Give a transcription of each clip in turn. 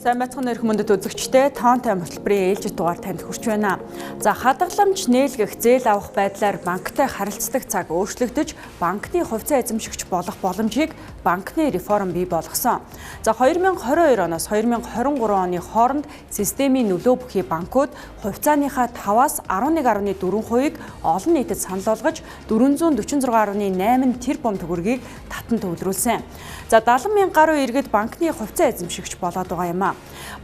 Сайн байцгаана өрх мөндөд үзэгчтэй тоонтой хөтөлбөрийн ээлжид дугаар танд хүрч байна. За хадгаламж нээлгэх зээл авах байдлаар банктай харилцдаг цаг өөрчлөгдөж банкны хувьцаа эзэмшигч болох боломжийг банкны реформ бий болгосон. За 2022 оноос 2023 оны хооронд системийн нөлөө бүхий банкуд хувьцааныхаа 5-аас 11.4%-ийг олон нийтэд санал болгож 446.8 тэрбум төгрөгийг татан төвлөрүүлсэн. За 70 мянган гаруй иргэд банкны хувьцаа эзэмшигч болоод байгаа юм а.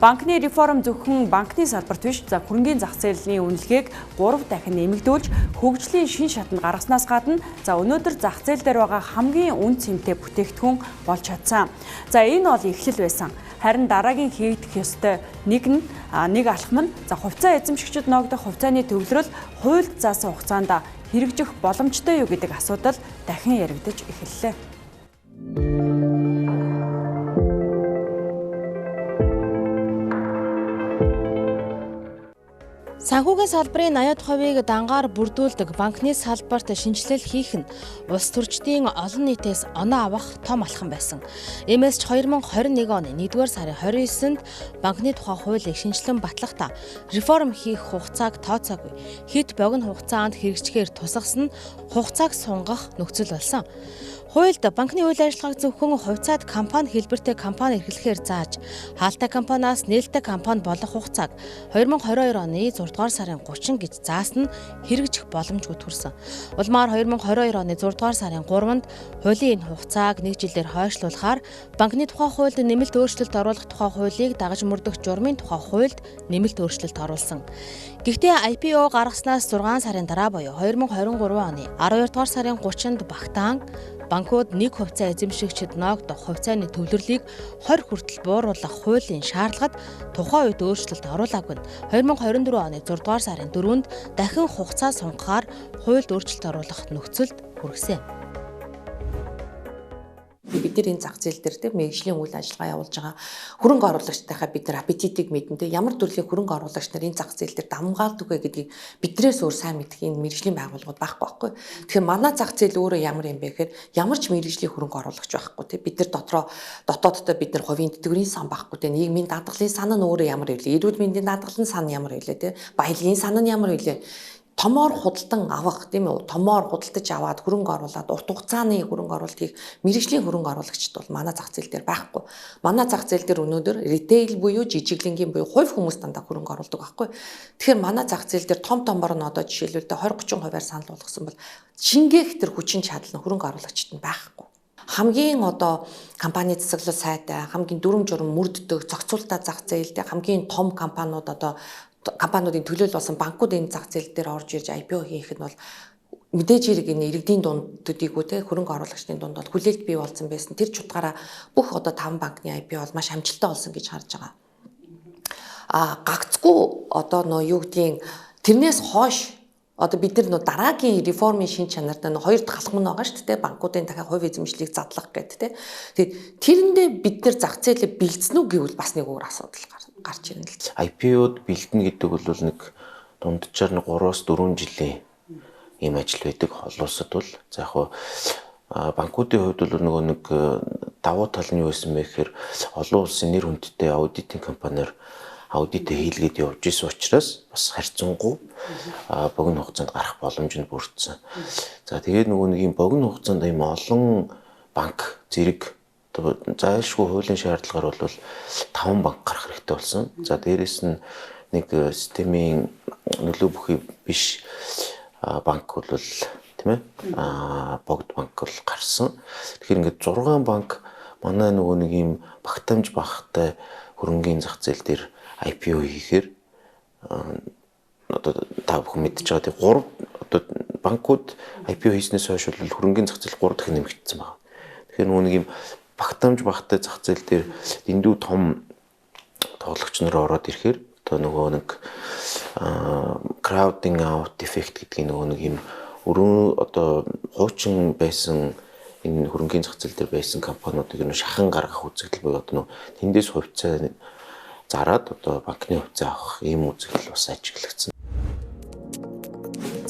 Банкны реформ зөвхөн банкны салбарт биш, за хөрөнгөний зах зээлийн үнэлгээг 3 дахин нэмэгдүүлж хөгжлийн шин шатанд гаргаснаас гадна за өнөөдөр зах зээл дээр байгаа хамгийн үн цэнэтэй бүтээгдэхүүн болж чадсан. За энэ бол эхлэл байсан. Харин дараагийн хийгдэх ёстой нэг алхам нь за хувьцаа эзэмшигчид ногдох хувьцааны төвлөрөл хуульд заасан хугацаанд хэрэгжих боломжтой юу гэдэг асуудал дахин яригдаж эхэллээ. Санхүүгийн салбарын 80% дангаар бүрдүүлдэг банкны салбарт шинжилэл хийх нь улс төрчдийн олон нийтээс оноо авах том алхам байсан. Иймээс ч 2021 оны 1-р сарын 29-нд банкны тухай хуулийг шинжилэн батлахдаа реформ хийх хугацааг тооцоогүй. Хэд богино хугацаанд хэрэгжихээр тусгасан нь хугацааг сунгах нөхцөл болсон. Хуульд банкны үйл ажиллагааг зөвхөн хувьцаат компани хэлбэртэй компани эрхлэхээр зааж, хаалтай компаниас нээлттэй компани болох хугацааг 2022 оны 6 дугаар сарын 30 гэж заасан нь хэрэгжих боломжгүй төрсөн. Улмаар 2022 оны 6 дугаар сарын 3-нд хуулийн энэ хугацааг 1 жилээр хойшлуулахаар банкны тухай хуульд нэмэлт өөрчлөлт оруулах тухай хуулийг дагаж мөрдөх журмын тухай хуульд нэмэлт өөрчлөлт оруулсан. Гэхдээ IPO гаргаснаас 6 сарын дараа буюу 2023 оны 12 дугаар сарын 30-нд багтаан банкуд нэг хувьцаа эзэмшигчид ногдох хувьцааны төвлөрлийг 20 хүртэл бууруулах хуулийн шаардлагад тухайн үед өөрчлөлт оруулаагүй нь 2024 оны 6 дугаар сарын 4-нд дахин хугацаа сунгахаар хуульд өөрчлөлт оруулах нөхцөлд хүргэсэн. Бид нар энэ зах зээл дээр тийм мэргэжлийн үйл ажиллагаа явуулж байгаа хөрөнгө оруулагчтайхаа бид нар аппетитыг мэдэн тийм ямар төрлийн хөрөнгө оруулагч нар энэ зах зээл дээр дамгаалдаг вэ гэдгийг биднээс өөр сайн мэдэх энэ мэргэжлийн байгууллагууд байхгүй. Тэгэхээр манай зах зээл өөрөө ямар юм бэ гэхээр ямар ч мэргэжлийн хөрөнгө оруулагч байхгүй тийм бид нар дотооддоо бид нар хувийн тэтгэврийн сан байхгүй тийм нийгмийн даатгалын сан нь өөрөө ямар вэ? Эрүүл мэндийн даатгалын сан ямар вэ тийм баялагын сан нь ямар вэ? Томоор худалдан авах тийм үү? Томоор худалдаж аваад хөрөнгө оруулаад урт хугацааны хөрөнгө оруулалт хийх мэргэжлийн хөрөнгө оруулагчд бол манай зах зээл дээр байхгүй. Манай зах зээл дээр өнөөдөр ритейл буюу жижиглэнгийн буюу хувь хүмүүс дандаа хөрөнгө оруулдаг байхгүй. Тэгэхээр манай зах зээл дээр томор нь одоо жишээлбэл 20-30%-аар санал болгосон бол шингээх тэр хүчин чадал нь хөрөнгө оруулагчид нь байхгүй. Хамгийн одоо компани засаглал сайтай, хамгийн дүрм журм мөрддөг, зохицуулалтаа зах зээлтэй хамгийн том компаниуд одоо компаниудын төлөөлөл болсон банкуд энэ зах зээл дээр орж ирж IPO хийх нь бол мэдээж хэрэг энэ иргэдийн дунддыггүй те хөрөнгө оруулагчдын дунд бол хүлээлт бий болсон байсан. Тэр чутгаараа бүх одоо 5 банкны IPO бол маш амжилттай болсон гэж харж байгаа. Гагцгүй одоо юу гэдгийг тэрнээс хойш одоо бид нар дараагийн реформын шин чанарт хоёр дахь алхам нь байгаа шүү дээ. Банкуудын дахиад хувь эзэмшлийг задлах гэдэг те. Тэгээд тэрэндээ бид нар зах зээлээ бэлдсэн үү гэвэл бас нэг өөр асуудал гарч ирнэ л дээ. IPO-д бэлдэнэ гэдэг бол нэг дунджаар 3-4 жилийн ийм ажил байдаг. Олон улсад бол за яг банкуудын хувьд бол нөгөө нэг давуу тал нь юу байсан бэ гэхээр олон улсын нэр хүндтэй аудитын компаниар аудит хийлгээд явж исэн учраас бас харьцангуй богино хугацаанд гарах боломж нь бүрдсэн. За тэгээд нөгөө нэг юм богино хугацаанд ийм олон банк зэрэг зайлшгүй хуулийн шаардлагаар бол 5 банк гарах хэрэгтэй болсон. За дээрэс нь нэг системийн нөлөө бүхий биш банк бол тийм ээ богд банк бол гарсан. Тэгэхээр ингээд 6 банк манай нөгөө нэг юм багтаамж багтай хөрөнгөний зах зээл дээр IPO хийхээр одоо та бүхэн мэдж байгаа тийм 3 одоо банкуд IPO хийснээс хойш бол хөрөнгөний зах зээл 3 дахин нэмэгдсэн байна. Тэгэхээр нөгөө нэг юм багтаамж багтай зах зээл дээр дэндүү том тоглогч нар ороод ирэхээр одоо нөгөө нэг crowding out effect гэдэг нөгөө нэг юм өрөө одоо хуучин байсан энэ хөрөнгөний зах зээл дээр байсан компаниудыг шахан гаргах үзэгдэл буюу одоо тэндээс хувьцаа зараад одоо банкны хувьцаа авах ийм үзэгдэл бас ажиглагдсан.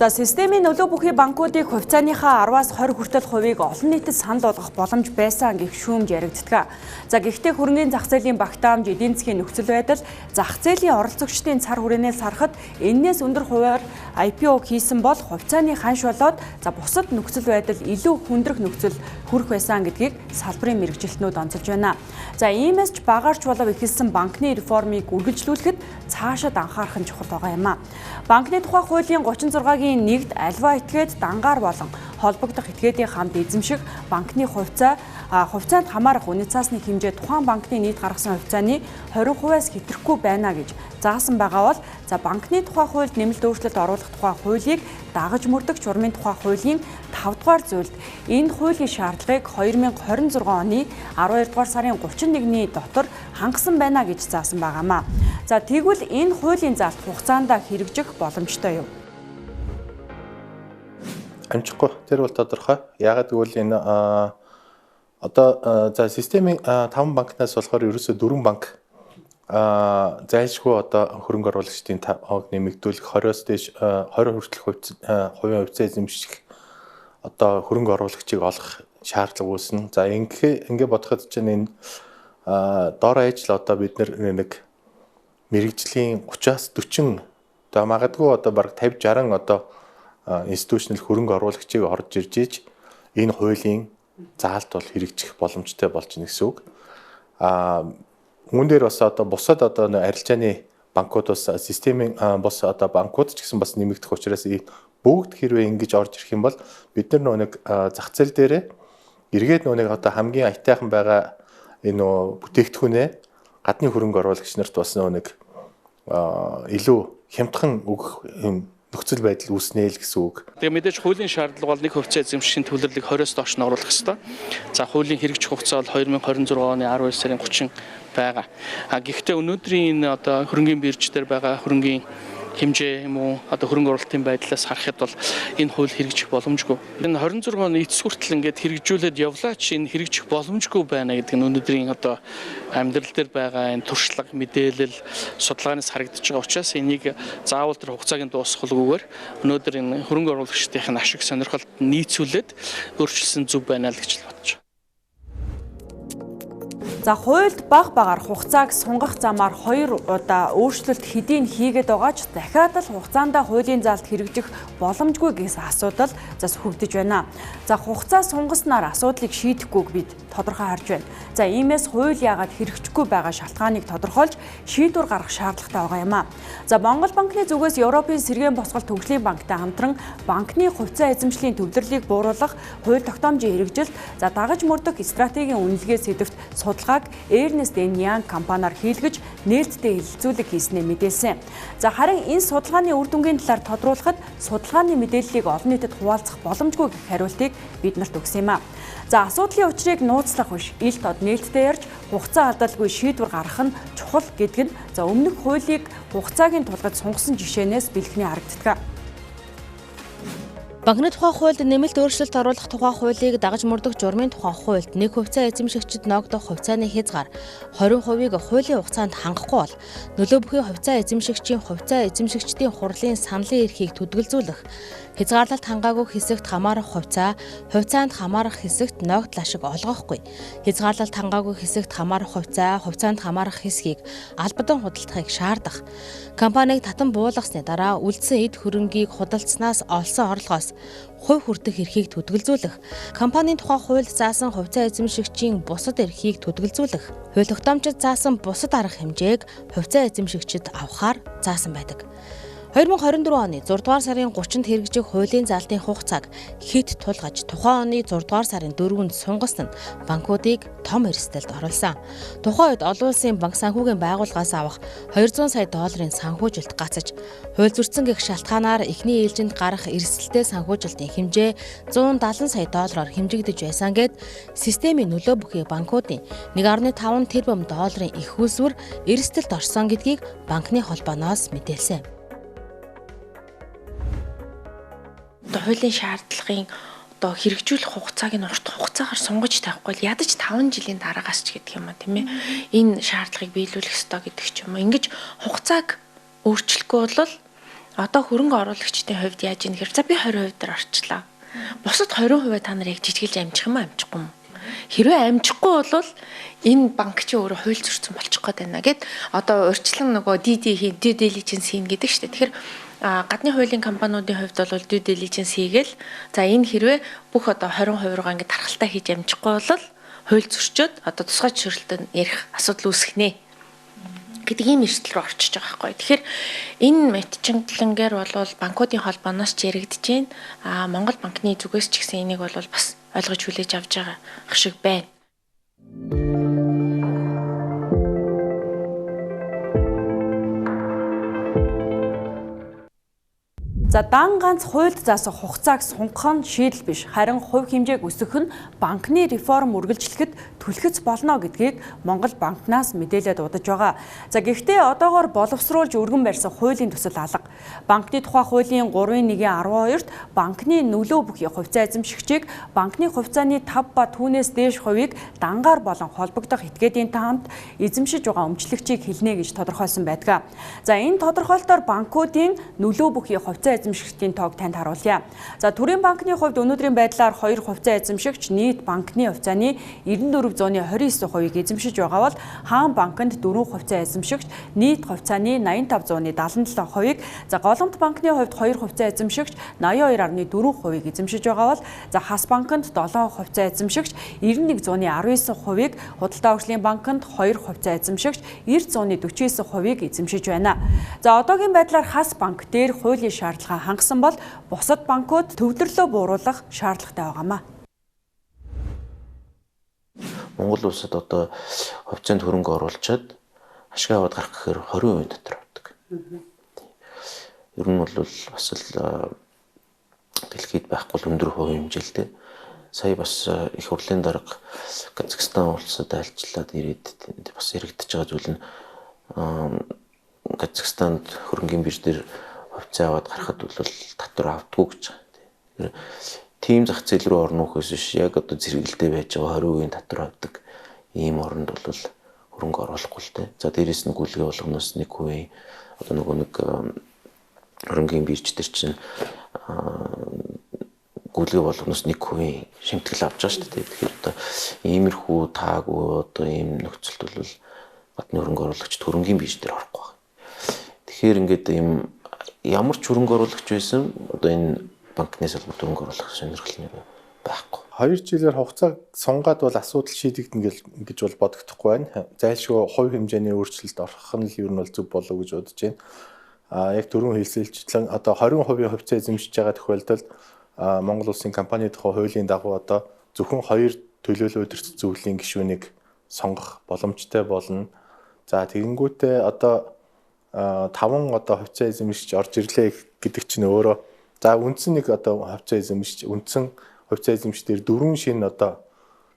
За системийн нөлөө бүхий банкуудыг хувьцааныхаа 10-аас 20 хүртэл хувийг олон нийтэд санал болгох боломж байсан гэх шүүмж яригддаг. За гэхдээ хөрөнгөний зах зээлийн багтаамж, эдийн засгийн нөхцөл байдал, зах зээлийн оролцогчдын цар хүрээнээс харахад энээс өндөр хувиар IPO хийсэн бол хувьцааны ханш болоод бусад нөхцөл байдал илүү хүндрэх нөхцөл хүрэх байсан гэдгийг салбарын мэргэжилтнүүд онцолж байна. За иймээс ч багаарч болов эхэлсэн банкны реформыг үргэлжлүүлэхэд цаашид анхаарах нь чухал байгаа юм а. Банкны тухай хуулийн 36-гийн 1-д альва этгээд дангаар болон холбогдох этгээдийн хамт эзэмших банкны хувьцаанд хамаарах үнэт цаасны хэмжээ тухайн банкны нийт гаргасан хувьцааны 20%-аас хэтрэхгүй байна гэж заасан байгаа бол банкны тухай хуульд нэмэлт өөрчлөлт оруулах тухай хуулийг дагаж мөрдөх журмын тухай хуулийн 5 дугаар зүйлд энэ хуулийн шаардлагыг 2026 оны 12 дугаар сарын 31-ний дотор хангасан байна гэж заасан байгаамаа. За тэгвэл энэ хуулийн заалт хугацаанд хэрэгжих боломжтой юу? Амжихгүй. Тэр бол тодорхой. Яагаад гэвэл энэ одоо за системийн 5 банкнаас болохоор ерөөсөө 4 банк зайлшгүй одоо хөрөнгө оруулагчдын тоог нэмэгдүүлэх 20-оос дээш 20 хүртэлх хувийн хувьцаа эзэмших одоо хөрөнгө оруулагчийг олох шаардлага үүснэ. За ингээ бодоход чинь энэ доор ажил одоо бид нэг мэрэгжлийн 30-аас 40 одоо магадгүй одоо бараг 50-60 одоо институционал хөрөнгө оруулагчийг орж ирж ийж энэ хуулийн заалт бол хэрэгжих боломжтой болж байна гэсэн үг. Үүн дээр бас одоо бусад одоо арилжааны банкуд бас системийн бос одоо банкуд ч гэсэн бас нэмэгдэх учраас бүгд хэрвээ ингэж орж ирэх юм бол бид нар нэг зах зээл дээрээ эргээд нэг одоо хамгийн аятайхан байгаа энэ бүтээгдэхүүнээ гадны хөрөнгө оруулагч нарт бас нэг илүү хямдхан өгөх юм нөхцөл байдал үүснэ л гэсэн үг. Тэгээ мэдээж хуулийн шаардлага бол нэг хувьцаа эзэмшигчийн төвлөрлийг 20-оос доош нь оруулах ёстой. За хуулийн хэрэгжих хугацаа бол 2026 оны 12 сарын 30 байгаа. Гэхдээ өнөөдрийн энэ одоо хөрөнгөний бирж дээр байгаа хөрөнгөний хэмжээ юм уу одоо хөрөнгө оруулалтын байдлаас харахад бол энэ хууль хэрэгжих боломжгүй. Энэ 26 оны эцэс хүртэл ингээд хэрэгжүүлээд явлаа ч энэ хэрэгжих боломжгүй байна гэдэг нь өнөөдрийн одоо амьдрал дээр байгаа энэ туршлага, мэдээлэл, судалгаанаас харагдаж байгаа учраас энийг заавал тэр хугацааг дуусгахгүйгээр өнөөдөр энэ хөрөнгө оруулагчдын ашиг сонирхолд нийцүүлээд өөрчилсөн зөв байна л гэж бодож байна. За хуульд багаар хугацааг сунгах замаар 2 удаа өөрчлөлт хэдийн хийгээд байгаа ч дахиад л хугацаанд хуулийн заалт хэрэгжих боломжгүй гэсэн асуудал сүхэгдэж байна. За хугацаа сунгаснаар асуудлыг шийдэхгүйг бид тодорхой харж байна. За иймээс хууль яагаад хэрэгжихгүй байгаа шалтгааныг тодорхойлж шийдвэр гаргах шаардлагатай байгаа юм а. За Монгол банкны зүгээс Европын сэргээн босгол төгслийн банктай хамтран банкны хувьцаа эзэмшлийн төвлөрлийг бууруулах хууль тогтоомжийн хэрэгжилт дагаж мөрдөх стратегийн үнэлгээ сэдвт судалгааг Ernst & Young компаниар хийлгэж нээлттэй хэлэлцүүлэг хийснээ мэдээлсэн. За харин энэ судалгааны үр дүнгийн талаар тодруулахад судалгааны мэдээллийг олон нийтэд хуваалцах боломжгүй гэх хариултыг бид нарт өгсөн юм а. За асуудлын учрыг нууцлах биш, ил тод нээлттэй ярьж хугацаа алдалгүй шийдвэр гаргах нь чухал гэдэг нь өмнөх хуулийг хугацаагийн тулгад сунгасан жишээнээс бэлгэний харагддаг. Банкны тухай хуульд нэмэлт өөрчлөлт оруулах тухай хуулийг дагаж мөрдөх журмын тухай хуульд нэг хувьцаа эзэмшигчид ногдох хувьцааны хязгаар 20%-ийг хуулийн хугацаанд хангахгүй бол нөлөө бүхий хувьцаа эзэмшигчдийн хурлын саналын эрхийг төдөлзүүлэх, хязгаарлалт хангаагүй хэсэгт хамаарах хувьцаанд хамаарах хэсэгт ногдол ашиг олгохгүй, хязгаарлалт хангаагүй хэсэгт хамаарах хувьцаанд хамаарах хэсгийг албадан худалдахыг шаардах, компаниг татан буулгасны дараа үлдсэн эд хөрөнгийг худалдсанаас олсон орлогоос хувь хүртэх эрхийг төдөлзүүлэх, компанийн тухай хуульд заасан хувьцаа эзэмшигчийн бусад эрхийг төдөлзүүлэх, хууль тогтоомчид заасан бусад арга хэмжээг хувьцаа эзэмшигчид авахаар заасан байдаг. 2024 оны 6 дугаар сарын 30-нд хэрэгжих хуулийн заалтын хугацааг хэд тулгаж тухайн оны 6 дугаар сарын 4-нд сунгасан нь банкуудыг том эрсдэлд оруулсан. Тухайн үед олон улсын банк санхүүгийн байгууллагаас авах 200 сая долларын санхүүжилт гацаж, хууль зөрчсөн гэх шалтгаанаар эхний ээлжинд гарах эрсдэлтэй санхүүжилтийн хэмжээ 170 сая доллараар хэмжигдэж байсан гэд системийн нөлөө бүхий банкуудын 1.5 тэрбум долларын их үлсвэр эрсдэлд орсон гэдгийг банкны холбооноос мэдээлсэн. Хуулийн шаардлагын хэрэгжүүлэх хугацааг нь урт хугацаагаар сунгаж тавихгүй л ядаж 5 жилийн дараагаас ч гэдэг юм а тийм ээ. Энэ шаардлагыг биелүүлэх ёстой гэдэг ч юм уу. Ингэж хугацааг өөрчлөхгүй бол одоо хөрөнгө оруулагчдын хувьд яаж ийм хэрэг за би 20% дээр орчлаа. Бусад 20% та нар яг жижиглж амжих юм амжихгүй юм. Хэрвээ амжихгүй бол энэ банк чи өөрөө хууль зөрчсөн болчих гээд байна гэд одоо урьдчилан нөгөө due diligence хийн гэдэг шүү дээ. Тэгэхээр гадны хуулийн компаниудын хувьд бол due diligence хийгээл за энэ хэрвээ бүх одоо 20% руугаа ингээд тархалтаа хийж амжихгүй бол хууль зөрчөөд одоо тусгай зөвшөөрлөлтөд ярих асуудал үүсгэнэ гэдэг ийм эрсдэл рүү орчиж байгаа байхгүй. Тэгэхээр энэ мэдчинглэнгээр бол банкуудын холбооноос ч яригдж байна. Монгол банкны зүгээс ч гэсэн энийг бол бас ойлгож хүлээж авч байгаа шиг байна. За дан ганц хуульд заасан хугацааг сунгах нь шийдэл биш. Харин хувь хэмжээг өсгөх нь банкны реформ үргэлжлэхэд түлхэц болно гэдгийг Монгол банкнаас мэдээлэл дуудаж байгаа. За гэхдээ одоогоор боловсруулж өргөн барьсан хуулийн төсөл алга. Банкны тухай хуулийн 3.1.12-т банкны нөлөө бүхий хувьцаа эзэмшигчийг банкны хувьцааны 5 ба түүнээс дээш хувийг дангаар болон холбогдох этгээдийн таамд эзэмшиж байгаа өмчлөгчийг хэлнэ гэж тодорхойлсон байдаг. За энэ тодорхойлолтоор банкуудын нөлөө бүхий хувьцаа эзэмшигчдийн тоог танд харуулъя. За Төрийн банкны хувьд өнөөдрийн байдлаар 2 хувьцаа эзэмшигч нийт банкны хувьцааны 94.29%-ийг эзэмшиж байгаа бол Хаан банкнд 4 хувьцаа эзэмшигч нийт хувьцааны 85.77%-ийг, за Голомт банкны хувьд 2 хувьцаа эзэмшигч 82.4%-ийг эзэмшиж байгаа бол за Хас банкнд 7 хувьцаа эзэмшигч 91.19%-ийг, Худалдаа хөгжлийн банкнд 2 хувьцаа эзэмшигч 90.49%-ийг эзэмшиж байна. За одоогийн байдлаар Хас банк дээр хуулийн шаардлага хангасан бол бусад банкуд төвлөрлөө бууруулах шаардлагатай байгаамаа. Монгол улсад одоо хувьцаанд хөрөнгө оруулчаад ашиг аваад гарах гэхээр 20% дотор авдаг. Ер нь бол бас л дэлхийд байхгүй өндөр хувийн хэмжээлтэй. Сая бас их хурлын дарга Казахстан улсад альчлаад ирээд бас яригдчихэж байгаа зүйл нь Казахстанд хөрөнгөний бирж дээр хувьцаа аваад гарахад бол татвар автгүй гэж байгаа. Тийм зах зээл рүү орно ухээс биш яг одоо зэрэгэлдээ байж байгаа 20% татвар авдаг ийм оронд бол хөрөнгө оруулахгүй л дээ. За дээрэс нь гүйлгээ болгоноос 1% одоо нэг хөрөнгөний бирж дээр чинь гүйлгээ болгоноос 1% шимтгэл авч байгаа шүү дээ. Тэгэхээр одоо иймэрхүү таагүй одоо ийм нөхцөлд бол гадны хөрөнгө оруулагчид хөрөнгөний бирж дээр орохгүй байна. Тэгэхээр ингээд ийм ямар ч хөрөнгө оруулагч байсан одоо энэ банкны салбарт хөрөнгө оруулах сонирхол нэг байхгүй. 2 жилээр хугацааг сунгаад бол асуудал шийдэгдэнэ гэж бол бодогдохгүй байна. Зайлшгүй хувь хэмжээний өөрчлөлт орох нь л ер нь бол зөв болов гэж бодож байна. Яг түрүүн хэлсэлчлэн одоо 20% хувьцаа эзэмшиж байгаа тохиолдолд Монгол улсын компани тухай хуулийн дагуу одоо зөвхөн 2 төлөөлөл удирдах зөвлөлийн гишүүнийг сонгох боломжтой болно. За тэгэнгүүтээ одоо 5 одоо хувьцаа эзэмшиж орж ирлээ гэдэг чинь өөрөө за үндсэн нэг одоо хувьцаа эзэмшиж үндсэн хувьцаа эзэмшдэр 4 шинэ одоо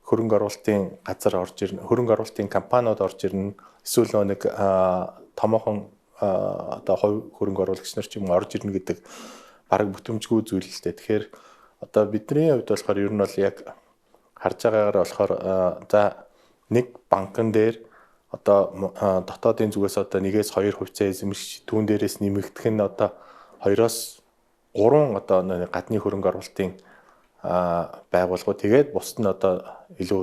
хөрөнгө оруулалтын газар орж ирнэ, хөрөнгө оруулалтын компаниуд орж ирнэ, эсвэл нэг томоохон одоо хөрөнгө оруулагч нар ч юм орж ирнэ гэдэг бараг бүтэмжгүй зүйл л дээ. Тэгэхээр одоо бидний хувьд болохоор ер нь бол яг харж байгаагаар болохоор за нэг банкн дээр одоо дотоодын зүгээс одоо 1-2 хувьцаа эзэмшиж түүн дээрээс нэмэгдэх нь одоо 2-3 одоо гадны хөрөнгө оруулалтын байгууллагууд тэгээд бусд нь одоо илүү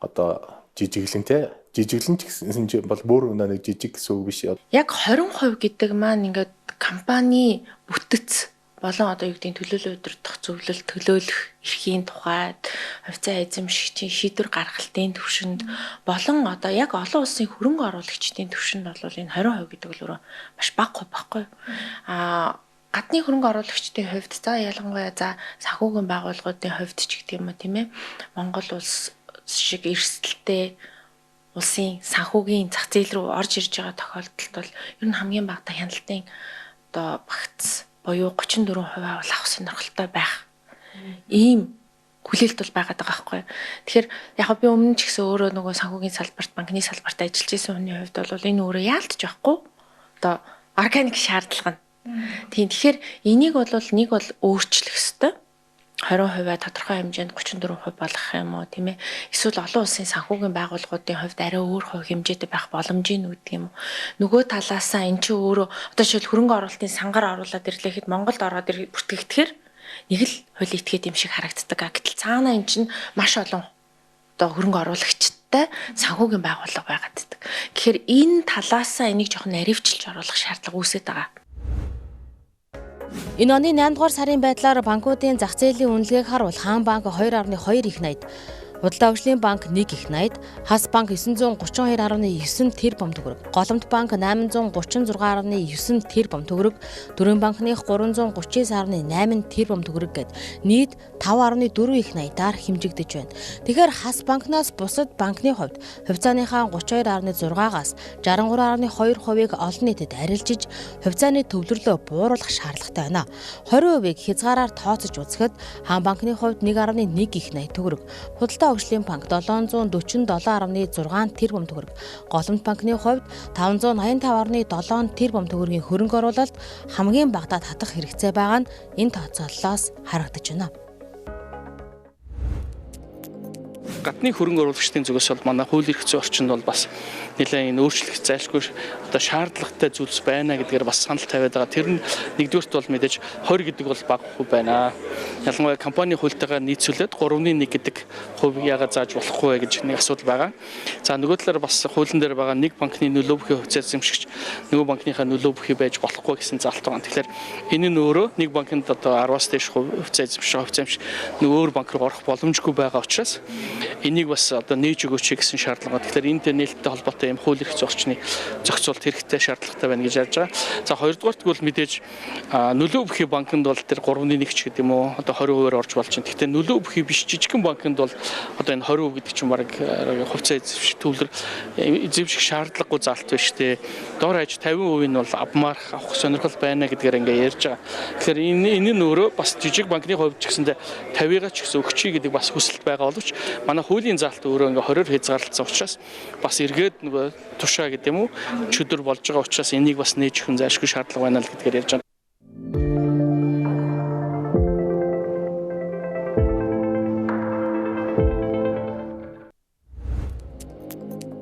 одоо жижиглэн ч гэсэн бол бүр нэг жижиг гэсэн үг биш. Яг 20% гэдэг маань ингээд компани бүтэц болон одоо юу гэдгийг төлөөлөл удирдах зөвлөл төлөөлөх эрхийн тухайд хувьцаа эзэмшигчийн шийдвэр гаргалтын түвшинд болон одоо яг олон улсын хөрөнгө оруулагчдын түвшинд бол энэ 20% гэдэг бол өөрөө маш бага байхгүй. Гадны хөрөнгө оруулагчдын хувьд за ялангуяа за санхүүгийн байгууллагуудын хувьд ч гэдэг юм уу тийм ээ. Монгол улс шиг эрсдэлтэй улсын санхүүгийн зах зээл рүү орж ирж байгаа тохиолдолд бол ер нь хамгийн багадаа хяналтын одоо багц буюу 34% авах сонирхолтой байх. Ийм хүлээлт бол байгаад байгаа байхгүй. Тэгэхээр яг би өмнө ч гэсэн өөрөө нөгөө санхүүгийн салбарт, банкны салбарт ажиллаж исэн хүний хувьд бол энэ өөрөө яалтж байхгүй. Одоо органик шаардлага нь. Тийм тэгэхээр энийг бол нэг бол өөрчлөх ёстой. 20% тодорхой хэмжээнд 34% болгох юм уу тийм ээ. Эсвэл олон улсын санхүүгийн байгууллагуудын хувьд арай өөр хувь хэмжээтэй байх боломжийн үүд юм уу. Нөгөө талаасаа эн чинь өөрөө одоо жишээл хөрөнгө оруулалтын сангаар оруулаад ирлэхэд Монголд ороод бүртгэгдэхээр нэг л хуулийн этгээд юм шиг харагддаг. Гэтэл цаана эн чинь маш олон одоо хөрөнгө оруулагчтай санхүүгийн байгууллага байгаад байдаг. Тэгэхээр энэ талаасаа энийг жоохон наривчилж оруулах шаардлага үүсэж байгаа. Энэ оны 8 дугаар сарын байдлаар банкуудын зах зээлийн үнэлгээг харуул Хаан банк 2.2 их 80, Худалдаа авчлалын банк 1 их 80, Хас банк 932.9 тэрбум төгрөг, Голомт банк 836.9 тэрбум төгрөг, Төрийн банкных 339.8 тэрбум төгрөг гэд нийт 5.4 их 80-аар хэмжигдэж байна. Тэгэхээр Хас банкнаас бусад банкны хувьд хувьцааныхаа 32.6-аас 63.2%-ийг олон нийтэд арилжиж, хувьцааны төвлөрлөө бууруулах шаардлагатай байна. 20%-ийг хязгаараар тооцож үзэхэд Хаан банкны хувьд 1.1 их 80 төгрөг, Худалдаа авчлалын банк 747.6 тэрбум төгрөг, Голомт банкны хувьд 585.7 тэрбум төгрөгийн хөрөнгө оруулалт хамгийн багадаа татах хэрэгцээ байгаа нь энэ тооцооллоос харагдаж байна. Гадны хөрөнгө оруулагчдын зүгээс бол манай хууль эрх зүйн орчинд бол бас нэлээд энэ өөрчлөх зайлшгүй одоо шаардлагатай зүйлс байна гэдгээр бас санал тавиад байгаа. Тэр нь нэгдүгээрт бол мэдээж 20 гэдэг бол бага хувь байна. Ялангуяа компани хуультайгаа нийцүүлээд 3.1 гэдэг хувь яагаад зааж болохгүй гэж нэг асуудал байгаа. За нөгөө талаар бас хуулийн дээр байгаа нэг банкны нөлөө бүхий хувьцаа эзэмшигч нөгөө банкныхаа нөлөө бүхий байж болохгүй гэсэн заалт байгаа. Тэгэхээр энэ нь өөрөө нэг банкнд одоо 10-аас дээш хувьцаа эзэмших нөгөө өөр банк руу орох боломжгүй байгаа учраас энийг бас одоо нээж өгөөч гэсэн шаардлага. Тэгэхээр энэтэй нээлттэй холбоотой юм хууль эрх зүйн орчны зохицуулалт хэрэгтэй шаардлагатай байна гэж ярьж байгаа. За хоёрдугаарт бол мэдээж нөлөө бүхий банкнд бол тэр 3.1 ч гэдэг юм уу одоо 20%-аар орж болж байна. Гэхдээ нөлөө бүхий биш жижигхэн банкнд бол одоо энэ 20% гэдэг чинь баг хувьцаа эзэмших төвлөр эзэмших шаардлагагүй заалт байна шүү дээ. Дор хаяж 50% нь бол авмаар авах сонирхол байна гэдгээр ингээ ярьж байгаа. Тэгэхээр энэ нь өөрөө бас жижиг банкны хувьд ч гэсэндээ 50-ыг ч гэсэн өгчий гэдэг бас хүсэлт байгаа боловч манай хуулийн заалт өөрөө ингээ 20-оор хязгаарлалцсан учраас бас эргээд нөгөө тушаа гэдэг юм уу чөдөр болж байгаа учраас энийг бас нээж өгөх зайлшгүй шаардлага байна л гэдгээр ярьж байгаа.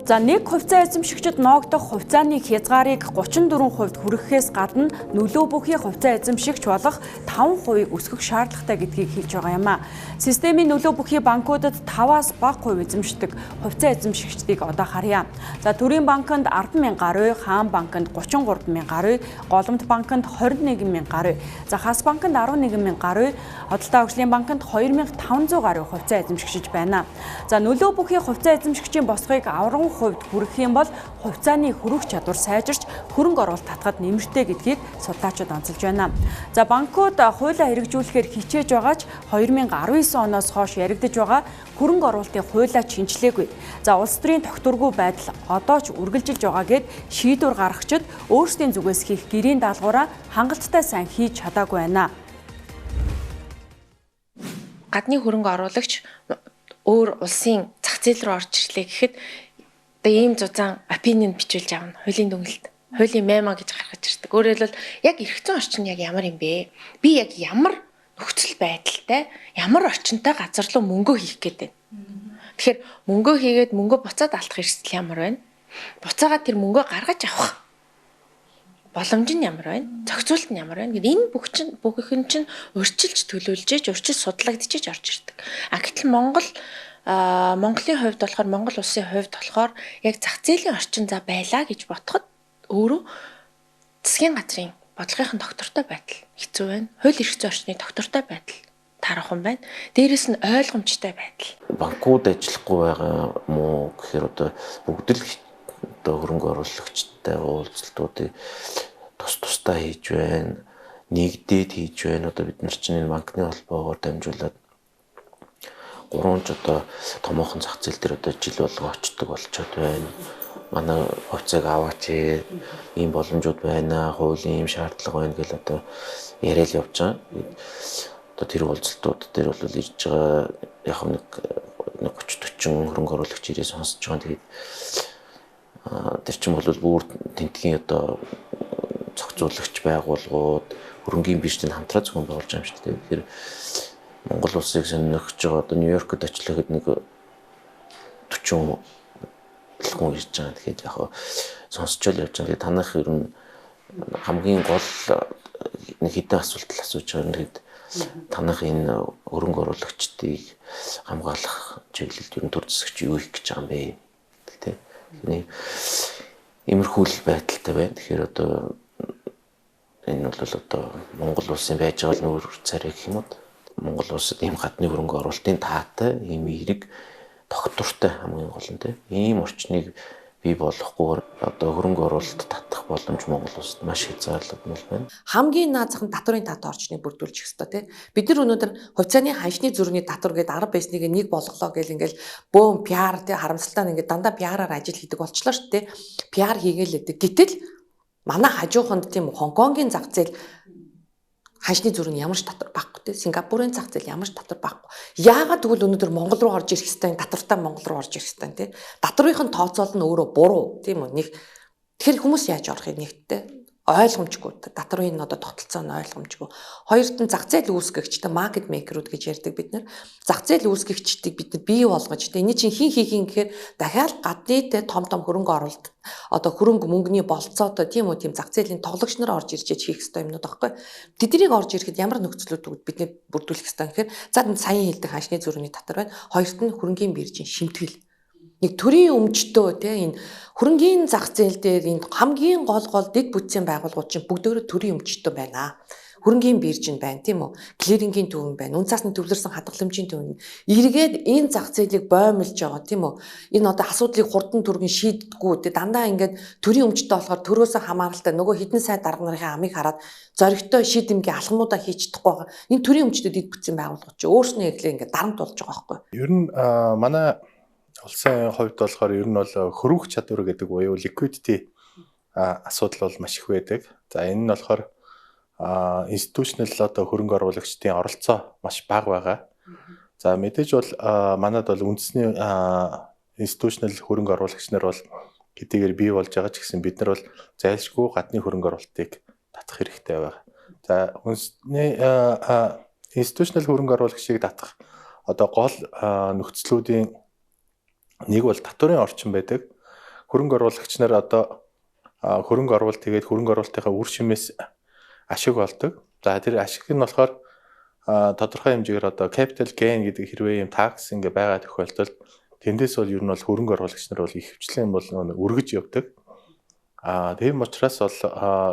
За нэг хувьцаа эзэмшигчид ноогдох хувьцааны хязгаарыг 34% хүрэхээс гадна нөлөө бүхий хувьцаа эзэмшигч болох 5%-ийг өсгөх шаардлагатай гэдгийг хэлж байгаа юм а. Системийн нөлөө бүхий банкудад 5-аас бага хувь эзэмшдэг хувьцаа эзэмшигчдийг одоо харъя. За Төрийн банкнд 10,000 гаруй, Хаан банкнд 33,000 гаруй, Голомт банкнд 21,000 гаруй, за Хас банкнд 11,000 гаруй, Худалдаа авчлалын банкнд 2,500 гаруй хувьцаа эзэмшигч байна. За нөлөө бүхий хувьцаа эзэмшигчийн босгыг аврагын хувьд хүрэх юм бол хувьцааны хөрөх чадвар сайжирч хөрөнгө оруулалт татахад нэмэртэй гэдгийг судлаачид онцолж байна. За банкуд хуулиа хэрэгжүүлэхээр хичээж байгаач 2019 оноос хойш яригдж байгаа хөрөнгө оруулалтын хуулиа шинжилгээгүй. За улс төрийн тогтворгүй байдал одоо ч үргэлжилж байгаа гэд шийдвэр гаргагчид өөрсдийн зүгээс хийх гэрийн даалгавраа хангалттай сайн хийж чадаагүй байна. Гадны хөрөнгө оруулагч өөр улсын зах зээл рүү орж ирлээ гэхэд одоо ийм зузаан opinion бичүүлж авна. Хуулийн дүгнэлт, хуулийн мемо гэж гаргаж ирдэг. Өөрөөр хэлбэл яг эрх зүйн орчин яг ямар юм бэ? Би яг ямар нөхцөл байдалтай, ямар орчинтой газар руу мөнгө хийх гээд байна. Тэгэхээр мөнгө хийгээд мөнгө буцаад алдах эрсдэл ямар байна? Буцаагаад тэр мөнгөө гаргаж авах боломж нь ямар байна? Зохицуулт нь ямар байна? Гэвь энэ бүгэн чинь урьдчилж төлөвлөж, урьдчилж судлагдчихж орж ирдэг. Гэтэл Монголын хувьд болохоор Монгол улсын хувьд болохоор яг зах зээлийн орчин за байлаа гэж бодоход өөрөө засгийн газрын бодлогын доктортой байдал хэцүү байна. Хууль эрх зүйн орчны доктортой байдал тарахсан байна. Дээрээс нь ойлгомжтой байдал. Банкуд ажиллахгүй байгаа мó гэхээр одоо бүгд л одоо хөрөнгө оруулагчтай уулзалтуудыг тусдаа хийж байна. Нэгдээд хийж байна. Одоо бид нар чинь энэ банкны холбоогоор дамжуулаад 3 ч одоо томоохон зах зээл дээр одоо жил болго очдог болчиход байна. Манай хувьцааг аваач ийм боломжууд байна. Хуулийн ийм шаардлага байна гэл одоо яриад явж байгаа. Одоо тэр уулзалтууд дээр бол ирж байгаа яг нэг 30-40 хөрөнгө оруулагч ирээ сонсож байгаа. Тэгээд тэр чинь бол бүр тентгийн одоо зохицуулагч байгууллагууд хөрөнгөний биржтэй хамтраа зөвхөн болж байгаа юм шүү дээ. Тэгэхээр Монгол улсыг сонирхож байгаа одоо Нью-Йоркд очлоо гэхэд нэг 40 хүн ирж байгаа. Тэгэхээр яг сонсчол явж байгаа. Танах ер нь хамгийн гол нэг хэдэн асуулт асууж байгаа. Нэгэд танах энэ хөрөнгө оруулагчдыг хамгаалах чиглэлд ер нь төр засагч юу хийх гэж байгаа юм бэ? Тэ. Иймэрхүү байдалтай байна. Тэгэхээр одоо энэ бол одоо Монгол улсын байж байгаа нүүр царай гэх юм уу? Монгол улсад ийм гадны хөрөнгө оруулалтын таатай, ийм эерэг тогтвортой хамгийн гол нь тийм ийм орчныг бий болгохгүйгээр одоо хөрөнгө оруулалт татах боломж Монгол улсад маш хязгаарлагдмал байна. Хамгийн наазах нь татврын таатай орчныг бүрдүүлж өгөх ёстой тийм. Бид нар өнөөдөр хувьцааны ханшны зүрхний татвар гэдэг арга байсныг нэг болголоо гэл ингээл бөөм PR тийм харамсалтай ингээд дандаа PR-аар ажил хийдэг болчлоо шүү дээ. PR хийгээлээдэг. Гэтэл манай хажууханд тийм Хонконгийн зах зээл ханшны зүрхний ямар ч татвар байхгүй тийм. Сингапурын зах зээл ямар ч татвар байхгүй. Яагаад тэгвэл өнөөдөр Монгол руу орж ирэх хэвээр татвартай Монгол руу орж ирэх хэвээр тийм. Татврын тооцоол нь өөрөө буруу тийм үү? Нэг тэгэхээр хүмүүс яаж орох юм нэгтээ ойлгомжгүй. Татврын одоо тогтолцоо нь ойлгомжгүй. Хоёрт нь зах зээл үүсгэгчтэй маркет мейкерүүд гэж ярьдаг бид нар. Зах зээл үүсгэгчдийг бид нар бий болгож тийм энэ чинь хин хийх юм гэхээр дахиад гадны том хөрөнгө оруулалт одоо хөрөнгө мөнгөний болцоотой тийм үү тийм зах зээлийн тоглогч нар орж ирж хийх ёстой юмнууд байхгүй. Тэднийг орж ирэхэд ямар нөхцөлүүд бид нэ бүрдүүлэх ёстой гэхээр за саяхан хэлдэг ханшны зүрхний татвар байна. Хоёрт нь хөрөнгийн биржийн шимтгэл. Нэг төрийн өмчтөө тийм энэ хөрөнгийн зах зээл дээр энэ хамгийн гол дэд бүтцийн байгууллагууд чинь бүгдөө төрийн өмчтөө байна. Хөрөнгийн бирж нь байна тийм үү? Клирингийн төвөн байна. Үн цасны төвлөрсөн хадгаламжийн төвөн. Эргээд энэ зах зээлийг боомлж байгаа тийм үү? Энэ одоо асуудлыг хурдан түргэн шийддэггүй тийм дандаа ингээд төрийн өмчтөө болохоор төрөөсөө хамааралтай нөгөө хідэн сайд дарга нарын амийг хараад зоригтой шийдэмгийн алхмуудаа хийж чадахгүй байгаа. Энэ төрийн өмчтөд дэд бүтцийн байгууллагууд чинь өөрснөө ирлээ ингээд дарамт болж байгаа байхгүй. Ер нь манай улсын хувьд болохоор ер нь бол хөрвөх чадвар гэдэг буюу liquidity асуудал бол маш их байдаг. За энэ нь болохоор институционал одоо хөрөнгө оруулагчдын оролцоо маш бага байгаа. За мэдээж бол манад бол үндэсний институционал хөрөнгө оруулагч нар бол хэдийгээр бий болж байгаа ч гэсэн бид нар бол зайлшгүй гадны хөрөнгө оруулалтыг татах хэрэгтэй байгаа. За үндэсний институционал хөрөнгө оруулагчийг татах одоо гол нөхцлүүдийн нэг бол татврын орчин байдаг. Хөрөнгө оруулагч нар одоо хөрөнгө оруулалт тэгээд хөрөнгө оруулалтынхаа үр шимээс ашиг олдог. За тэр ашиг нь болохоор тодорхой хэмжээгээр одоо capital gain гэдэг хэрвээ юм такс ингээ байгаа тохиолдолд тэндээс бол ер нь бол хөрөнгө оруулагч нар бол их хвчлэн бол өргөж явдаг. Тийм учраас бол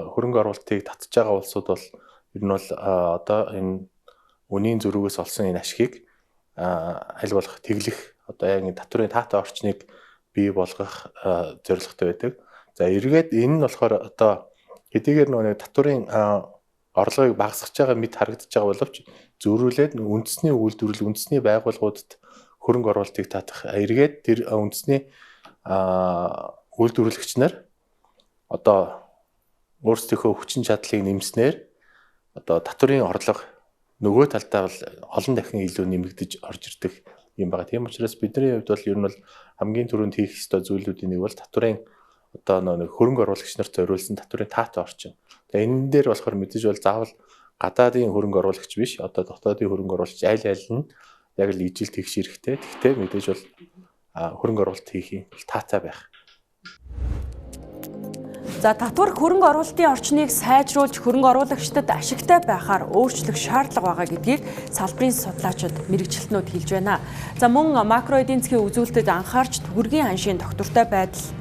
хөрөнгө оруулалтыг татж байгаа улсууд бол ер нь бол одоо энэ үнийн зөрүүгөөс олсон энэ ашгийг аль болох тэглэх одоо яг энэ татврын таатай орчныг бий болгох зорилготой байдаг. За эргээд энэ нь болохоор одоо хэдийгээр нэг татврын орлогыг багасгах байгаа мэд харагдаж байгаа боловч зөрүүлээд үндэсний үйлдвэрлэл үндэсний байгууллагуудад хөрөнгө оруулалтыг татах эргээд тэр үндэсний үйлдвэрлэгч нар одоо өөрсдийнхөө хүчин чадлыг нэмснээр одоо татврын орлого нөгөө талдаа бол олон дахин илүү нэмэгдэж орж ирдэг юм байна. Тийм учраас бидний хувьд бол ер нь бол хамгийн түрүүнд хийх ёстой зүйлүүдийн нэг бол татврын одоо нэг хөрөнгө оруулагч нарт зориулсан татврын таатай орчин. Тэгээ энэ дээр болохоор мэдээж бол заавал гадаадын хөрөнгө оруулагч биш, одоо дотоодын хөрөнгө оруулагч аль нь яг л ижил тэгш хэрэгтэй. Гэхдээ мэдээж бол хөрөнгө оруулалт хийх юм таатай байх. За татвар хөрөнгө оруулалтын орчныг сайжруулж хөрөнгө оруулагчдад ашигтай байхаар өөрчлөх шаардлага байгаа гэдгийг салбарын судлаачид мэрэгчлэтнүүд хэлж байна. За мөн макро эдийн засгийн үзүүлэлтэд анхаарч төгрөгийн ханшийн тогтвортой байдалд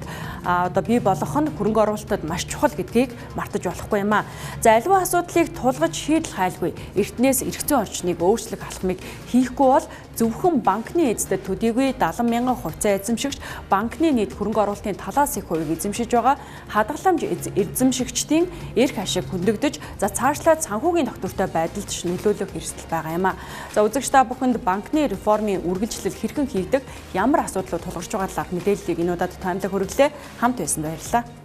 одоо бий болгох нь хөрөнгө оруулалтад маш чухал гэдгийг мартаж болохгүй юм а. За аливаа асуудлыг тулгаж шийдэл хайлгүй эртнээс эргэцэн орчныг өөрчлөх алхмыг хийхгүй бол зөвхөн банкны эздэд төдийгүй 70 мянган хувьцаа эзэмшигч банкны нийт хөрөнгө оруулалтын талаас их хувийг эзэмшиж байгаа хадгаламж эзэмшигчдийн эрх ашиг хөндөгдөж за цаашлаад санхүүгийн тогтвортой байдалд нөлөөлөх эрсдэл байгаа юм а. За үзэгч та бүхэнд банкны реформын үргэлжлэл хэрхэн хийгдэг ямар асуудлууд тулгарч байгаа талаар мэдээллийг энэ удаад таймтай хүргэлээ. Хамт байсан баярлалаа.